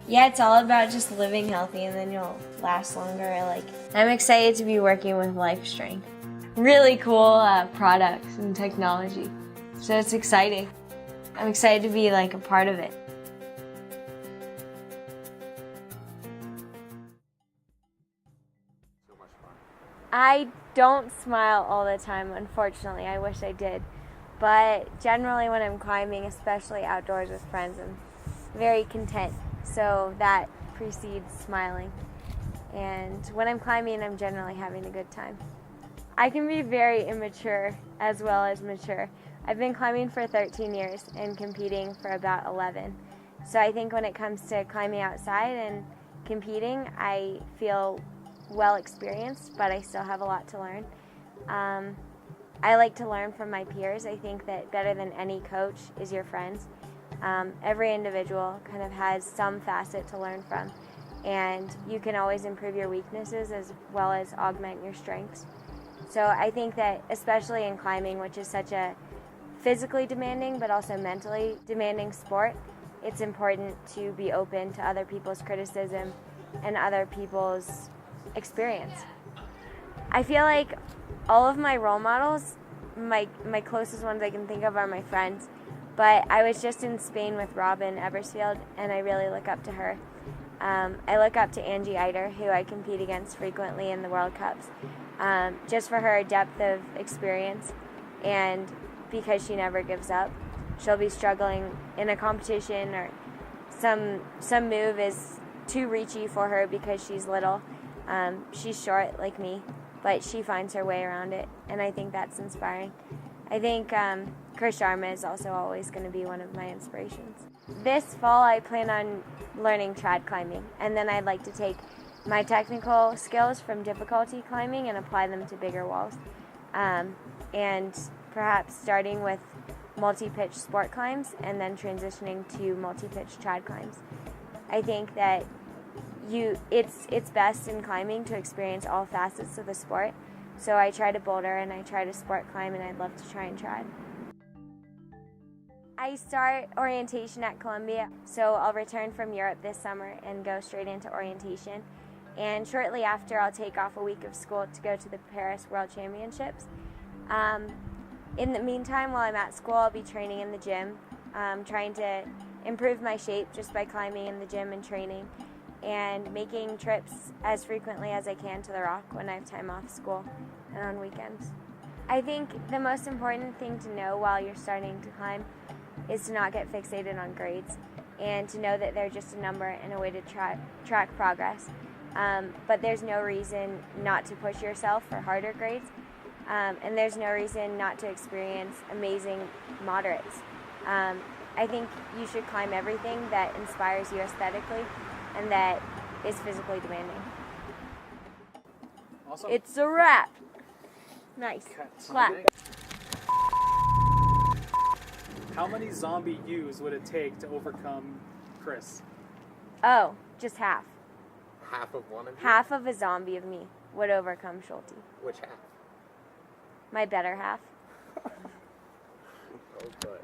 Yeah, it's all about just living healthy and then you'll last longer. I'm excited to be working with Life Strength. Really cool products and technology. So it's exciting. I'm excited to be a part of it. So much fun. I don't smile all the time, unfortunately. I wish I did. But generally when I'm climbing, especially outdoors with friends, I'm very content. So that precedes smiling. And when I'm climbing, I'm generally having a good time. I can be very immature as well as mature. I've been climbing for 13 years and competing for about 11. So I think when it comes to climbing outside and competing, I feel well experienced, but I still have a lot to learn. I like to learn from my peers. I think that better than any coach is your friends. Every individual kind of has some facet to learn from, and you can always improve your weaknesses as well as augment your strengths. So I think that especially in climbing, which is such a physically demanding but also mentally demanding sport, it's important to be open to other people's criticism and other people's experience. I feel like all of my role models, my closest ones I can think of are my friends, but I was just in Spain with Robin Eversfield and I really look up to her. I look up to Angie Eider, who I compete against frequently in the World Cups, just for her depth of experience and because she never gives up. She'll be struggling in a competition or some move is too reachy for her because she's little. She's short like me, but she finds her way around it, and I think that's inspiring. I think Chris Sharma is also always going to be one of my inspirations. This fall I plan on learning trad climbing, and then I'd like to take my technical skills from difficulty climbing and apply them to bigger walls. And perhaps starting with multi-pitch sport climbs and then transitioning to multi-pitch trad climbs. I think that it's best in climbing to experience all facets of the sport. So I try to boulder and I try to sport climb, and I'd love to try and trad. I start orientation at Columbia, so I'll return from Europe this summer and go straight into orientation. And shortly after, I'll take off a week of school to go to the Paris World Championships. In the meantime, while I'm at school, I'll be training in the gym, trying to improve my shape just by climbing in the gym and training, and making trips as frequently as I can to the Rock when I have time off school and on weekends. I think the most important thing to know while you're starting to climb is to not get fixated on grades and to know that they're just a number and a way to track progress. But there's no reason not to push yourself for harder grades, and there's no reason not to experience amazing moderates. I think you should climb everything that inspires you aesthetically and that is physically demanding. Awesome. It's a wrap. Nice. Clap. How many zombie yous would it take to overcome Chris? Oh, just half. Half of one of you? Half of a zombie of me would overcome Schulte. Which half? My better half. Oh, good.